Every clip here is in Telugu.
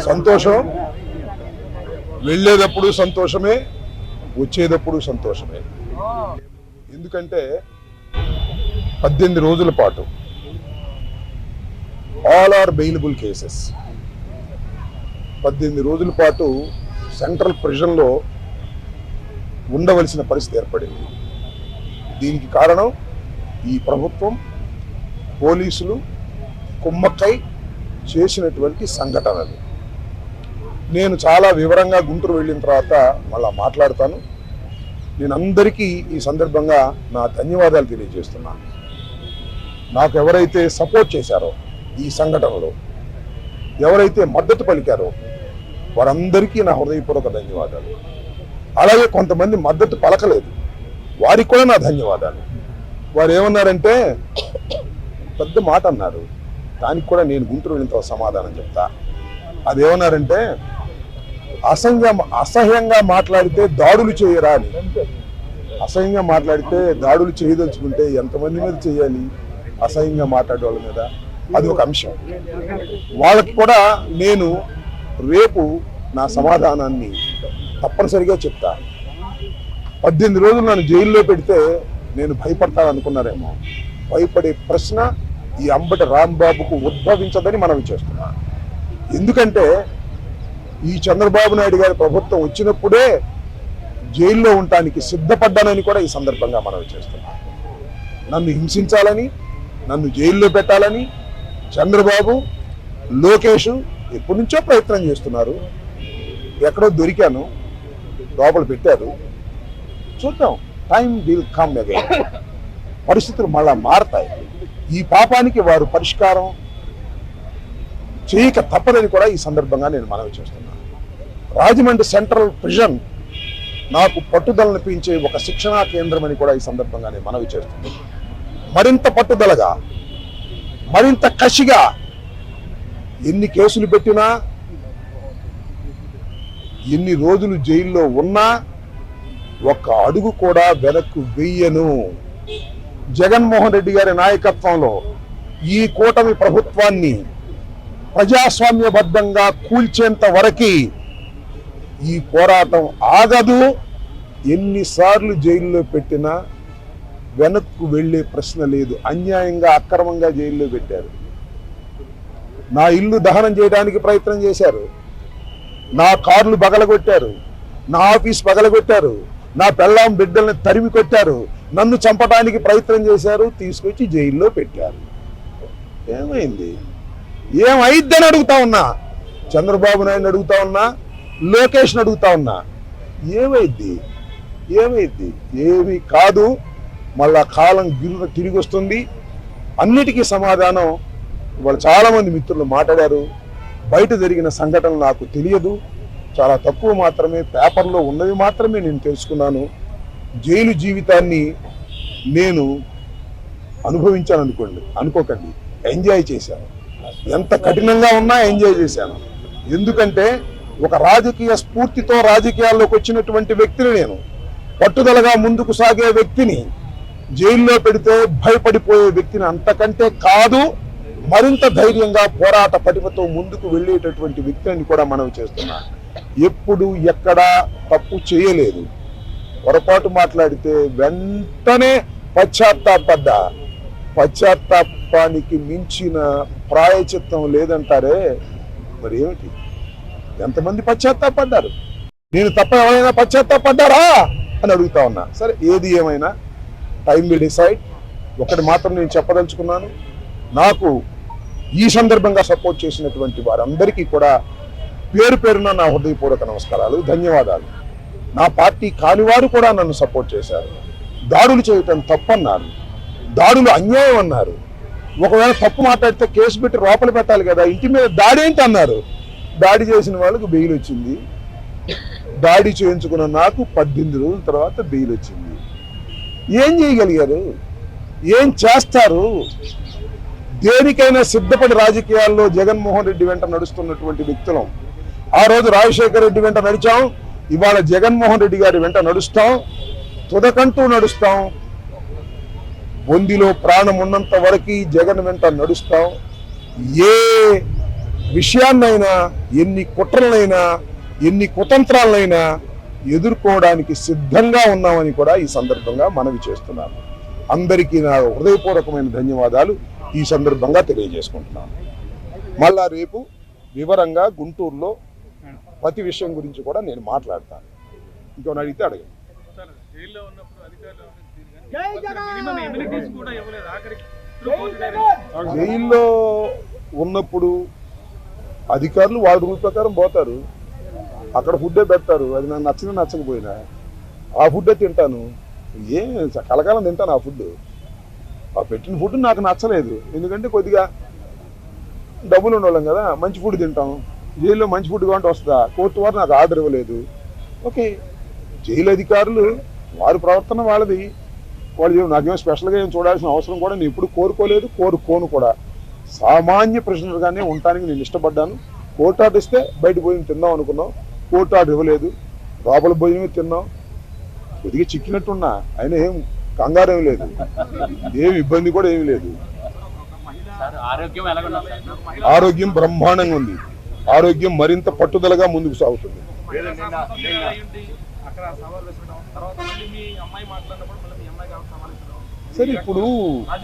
సంతోషం, వెళ్ళేటప్పుడు సంతోషమే, వచ్చేటప్పుడు సంతోషమే. ఎందుకంటే 18 రోజుల పాటు ఆల్ ఆర్ బెయిలబుల్ కేసెస్, 18 రోజుల పాటు సెంట్రల్ ప్రిజన్లో ఉండవలసిన పరిస్థితి ఏర్పడింది. దీనికి కారణం ఈ ప్రభుత్వం, పోలీసులు కుమ్మక్కై చేసినటువంటి సంఘటనలు. నేను చాలా వివరంగా గుంటూరు వెళ్ళిన తర్వాత మళ్ళా మాట్లాడతాను. నేను అందరికీ ఈ సందర్భంగా నా ధన్యవాదాలు తెలియజేస్తున్నాను. నాకు ఎవరైతే సపోర్ట్ చేశారో ఈ సంఘటనలో, ఎవరైతే మద్దతు పలికారో వారందరికీ నా హృదయపూర్వక ధన్యవాదాలు. అలాగే కొంతమంది మద్దతు పలకలేదు, వారికి కూడా నా ధన్యవాదాలు. వారు ఏమన్నారంటే పెద్ద మాట అన్నారు, దానికి కూడా నేను గుంటూరు వెళ్ళిన సమాధానం చెప్తా. అదేమన్నారంటే అసహ్యంగా మాట్లాడితే దాడులు చేయరా అని. అసహ్యంగా మాట్లాడితే దాడులు చేయదలుచుకుంటే ఎంతమంది మీద చేయాలి? అసహ్యంగా మాట్లాడే వాళ్ళ మీద. అది ఒక అంశం. వాళ్ళకి కూడా నేను రేపు నా సమాధానాన్ని తప్పనిసరిగా చెప్తా. 18 రోజులు నన్ను జైల్లో పెడితే నేను భయపడతాననుకున్నారేమో. భయపడే ప్రశ్న ఈ అంబటి రాంబాబుకు ఉద్భవించదని మనం చేస్తున్నా. ఎందుకంటే ఈ చంద్రబాబు నాయుడు గారి ప్రభుత్వం వచ్చినప్పుడే జైల్లో ఉండటానికి సిద్ధపడ్డానని కూడా ఈ సందర్భంగా మనం చేస్తున్నా. నన్ను హింసించాలని, నన్ను జైల్లో పెట్టాలని చంద్రబాబు, లోకేష్ ఎప్పటి నుంచో ప్రయత్నం చేస్తున్నారు. ఎక్కడో దొరికాను, లోపల పెట్టారు. చూద్దాం, టైం విల్ కమ్ అగైన్. పరిస్థితులు మళ్ళా మారతాయి. ఈ పాపానికి వారు పరిష్కారం చేయక తప్పదని కూడా ఈ సందర్భంగా నేను మనవి చేస్తున్నాను. రాజమండ్రి సెంట్రల్ ప్రిజన్ నాకు పట్టుదలను పెంచే ఒక శిక్షణా కేంద్రం అని కూడా ఈ సందర్భంగా నేను మనవి చేస్తున్నాను. మరింత పట్టుదలగా, మరింత కసిగా ఎన్ని కేసులు పెట్టినా, ఎన్ని రోజులు జైల్లో ఉన్నా ఒక్క అడుగు కూడా వెనక్కు వెయ్యను. జగన్మోహన్ రెడ్డి గారి నాయకత్వంలో ఈ కూటమి ప్రభుత్వాన్ని ప్రజాస్వామ్యబద్ధంగా కూల్చేంత వరకు ఈ పోరాటం ఆగదు. ఎన్నిసార్లు జైల్లో పెట్టినా వెనక్కు వెళ్లే ప్రశ్న లేదు. అన్యాయంగా, అక్రమంగా జైల్లో పెట్టారు. నా ఇల్లు దహనం చేయడానికి ప్రయత్నం చేశారు, నా కార్లు పగలగొట్టారు, నా ఆఫీస్ పగలగొట్టారు, నా పెళ్ళాం బిడ్డల్ని తరిమి కొట్టారు, నన్ను చంపడానికి ప్రయత్నం చేశారు, తీసుకొచ్చి జైల్లో పెట్టారు. ఏమైంది? ఏమైద్దని అడుగుతా ఉన్నా. చంద్రబాబు నాయుడు అడుగుతా ఉన్నా, లోకేష్ని అడుగుతా ఉన్నా. ఏమైద్ది? ఏమైద్ది? ఏమీ కాదు. మళ్ళా కాలం తిరిగి వస్తుంది. అన్నిటికీ సమాధానం వాళ్ళు చాలామంది మిత్రులు మాట్లాడారు. బయట జరిగిన సంఘటనలు నాకు తెలియదు, చాలా తక్కువ మాత్రమే, పేపర్లో ఉన్నవి మాత్రమే నేను తెలుసుకున్నాను. జైలు జీవితాన్ని నేను అనుభవించాను అనుకోకండి, ఎంజాయ్ చేశాను. ఎంత కఠినంగా ఉన్నా ఎంజాయ్ చేశాను. ఎందుకంటే ఒక రాజకీయ స్ఫూర్తితో రాజకీయాల్లోకి వచ్చినటువంటి వ్యక్తిని నేను, పట్టుదలగా ముందుకు సాగే వ్యక్తిని జైల్లో పెడితే భయపడిపోయే వ్యక్తిని అంతకంటే కాదు, మరింత ధైర్యంగా పోరాట పటిమతో ముందుకు వెళ్ళేటటువంటి వ్యక్తిని కూడా మనం చేస్తున్నాం. ఎప్పుడు ఎక్కడా తప్పు చేయలేదు. పొరపాటు మాట్లాడితే వెంటనే పశ్చాత్తాపడ్డా. పశ్చాత్తాపానికి మించిన ప్రాయచిత్తం లేదంటారే, మరి ఏమిటి? ఎంతమంది పశ్చాత్తాపడ్డారు? నేను తప్ప ఎవరైనా పశ్చాత్తాపడ్డారా అని అడుగుతా ఉన్నా. సరే, ఏది ఏమైనా టైం విల్ డిసైడ్. ఒకటి మాత్రం నేను చెప్పదలుచుకున్నాను, నాకు ఈ సందర్భంగా సపోర్ట్ చేసినటువంటి వారందరికీ కూడా పేరు పేరున నా హృదయపూర్వక నమస్కారాలు, ధన్యవాదాలు. నా పార్టీ కానివారు కూడా నన్ను సపోర్ట్ చేశారు. దాడులు చేయటం తప్పన్నారు, దాడులు అన్యాయం అన్నారు. ఒకవేళ తప్పు మాట్లాడితే కేసు పెట్టి లోపల పెట్టాలి కదా, ఇంటి మీద దాడి ఏంటి అన్నారు. దాడి చేసిన వాళ్ళకు బెయిల్ వచ్చింది. దాడి చేయించుకున్న నాకు 18 రోజుల తర్వాత బెయిల్ వచ్చింది. ఏం చేయగలిగారు? ఏం చేస్తారు? దేనికైనా సిద్ధపడి రాజకీయాల్లో జగన్మోహన్ రెడ్డి వెంట నడుస్తున్నటువంటి వ్యక్తులం. ఆ రోజు రాజశేఖర రెడ్డి వెంట నడిచాం, ఇవాళ జగన్మోహన్ రెడ్డి గారి వెంట నడుస్తాం, తుదకంటూ నడుస్తాం. బొందిలో ప్రాణం ఉన్నంత వరకు జగన్ వెంట నడుస్తాం. ఏ విషయాన్నైనా, ఎన్ని కుట్రలైనా, ఎన్ని కుతంత్రాలైనా ఎదుర్కోవడానికి సిద్ధంగా ఉన్నామని కూడా ఈ సందర్భంగా మనవి చేస్తున్నాను. అందరికీ నా హృదయపూర్వకమైన ధన్యవాదాలు ఈ సందర్భంగా తెలియజేసుకుంటున్నాను. మళ్ళా రేపు వివరంగా గుంటూరులో ప్రతి విషయం గురించి కూడా నేను మాట్లాడతాను. ఇంకొన్ని అడిగితే అడగండి. జైల్లో ఉన్నప్పుడు అధికారులు వాళ్ళ రూల్ ప్రకారం పోతారు, అక్కడ ఫుడ్డే పెడతారు. అది నాకు నచ్చినా నచ్చకపోయినా ఆ ఫుడ్డే తింటాను. కలకాలం తింటాను ఆ ఫుడ్. ఆ పెట్టిన ఫుడ్ నాకు నచ్చలేదు, ఎందుకంటే కొద్దిగా డబ్బులు ఉండవాళ్ళం కదా, మంచి ఫుడ్ తింటాం. జైల్లో మంచి ఫుడ్ కావాలంటే వస్తుందా? కోర్టు వారు నాకు ఆర్డర్ ఇవ్వలేదు. ఓకే, జైలు అధికారులు వారి ప్రవర్తన వాళ్ళది, వాళ్ళు నాకేమో స్పెషల్గా ఏం చూడాల్సిన అవసరం కూడా నేను ఎప్పుడు కోరుకోలేదు, కోరుకోను కూడా. సామాన్య ప్రిజనర్గానే ఉండటానికి నేను ఇష్టపడ్డాను. కోర్టు ఆర్డర్ ఇస్తే బయట భోజనం తిందాం అనుకున్నాం, కోర్టు ఆర్డర్ ఇవ్వలేదు, లోపల భోజనమే తిన్నాం. కొద్దిగా చిక్కినట్టున్నా, అయినా ఏం కంగారు ఏమి లేదు, ఏమి ఇబ్బంది కూడా ఏమి లేదు. ఆరోగ్యం బ్రహ్మాండంగా ఉంది. ఆరోగ్యం మరింత పట్టుదలగా ముందుకు సాగుతుంది. సరే, ఇప్పుడు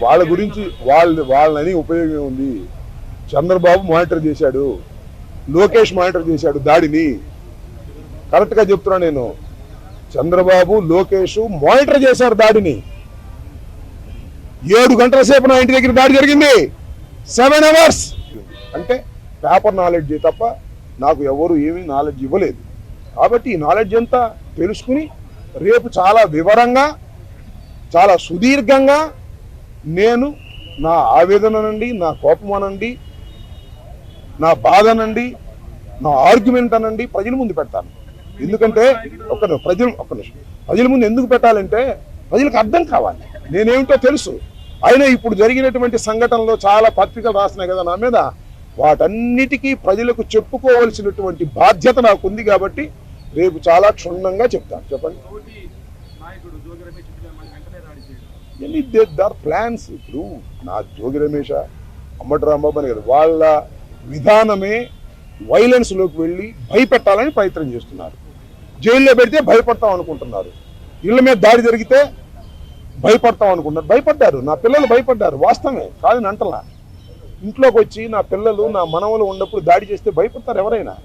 వాళ్ళ గురించి వాళ్ళని ఉపయోగం ఉంది. చంద్రబాబు మానిటర్ చేశాడు, లోకేష్ మానిటర్ చేశాడు దాడిని. కరెక్ట్గా చెప్తున్నా నేను, చంద్రబాబు లోకేష్ మానిటర్ చేశారు దాడిని. 7 గంటల సేపు నా ఇంటి దగ్గర దాడి జరిగింది, 7 hours. అంటే పేపర్ నాలెడ్జ్ తప్ప నాకు ఎవరు ఏమీ నాలెడ్జ్ ఇవ్వలేదు. కాబట్టి ఈ నాలెడ్జ్ అంతా తెలుసుకుని రేపు చాలా వివరంగా, చాలా సుదీర్ఘంగా నేను నా ఆవేదన నుండి, నా కోపం అనండి, నా బాధ అనండి, నా ఆర్గ్యుమెంట్ అనండి ప్రజల ముందు పెడతాను. ఎందుకంటే ప్రజల ముందు ఎందుకు పెట్టాలంటే ప్రజలకు అర్థం కావాలి, నేనేమిటో తెలుసు. అయినా ఇప్పుడు జరిగినటువంటి సంఘటనలో చాలా పత్రికలు రాసినాయి కదా నా మీద, వాటన్నిటికీ ప్రజలకు చెప్పుకోవలసినటువంటి బాధ్యత నాకు ఉంది. కాబట్టి రేపు చాలా క్షుణ్ణంగా చెప్తాను. చెప్పండి. Their plans. ఇప్పుడు నా జోగి రమేష్, అమ్మటి రాంబాబు అని కదా, వాళ్ళ విధానమే వైలెన్స్లోకి వెళ్ళి భయపెట్టాలని ప్రయత్నం చేస్తున్నారు. జైల్లో పెడితే భయపడతాం అనుకుంటున్నారు, ఇళ్ళ మీద దాడి జరిగితే భయపడతాం అనుకుంటున్నారు. భయపడ్డారు, నా పిల్లలు భయపడ్డారు, వాస్తవమే కాదని అంటలా. ఇంట్లోకి వచ్చి నా పిల్లలు, నా మనవలు ఉన్నప్పుడు దాడి చేస్తే భయపడతారు ఎవరైనా.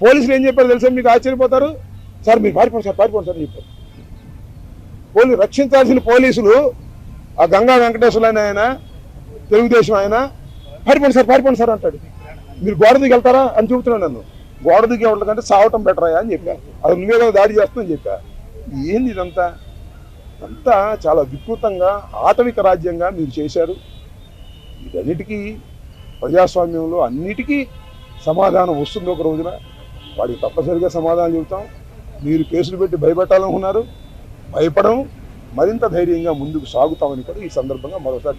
పోలీసులు ఏం చెప్పారు తెలుసా? మీకు ఆశ్చర్యపోతారు. సార్ మీరు పారిపోండి సార్, పారిపోండి సార్ చెప్పారు. రక్షించాల్సిన పోలీసులు ఆ గంగా వెంకటేశ్వర ఆయన, తెలుగుదేశం ఆయన, పారిపోండి సార్ అంటాడు. మీరు గోడ దిగి వెళ్తారా అని చెబుతున్నాను. నన్ను గోడ దిగి వెళ్ళకంటే సావటం బెటర్ అని చెప్పా. అది నువ్వే కదా దాడి చేస్తానని చెప్పా. ఏంది ఇదంతా? అంతా చాలా వికృతంగా ఆటవిక రాజ్యంగా మీరు చేశారు. వీటన్నిటికీ ప్రజాస్వామ్యంలో అన్నిటికీ సమాధానం వస్తుంది ఒక రోజున. వాడికి తప్పనిసరిగా సమాధానం చెబుతాం. మీరు కేసులు పెట్టి భయపెట్టాలనుకున్నారు, భయపడం, మరింత ధైర్యంగా ముందుకు సాగుతామని కూడా ఈ సందర్భంగా మరోసారి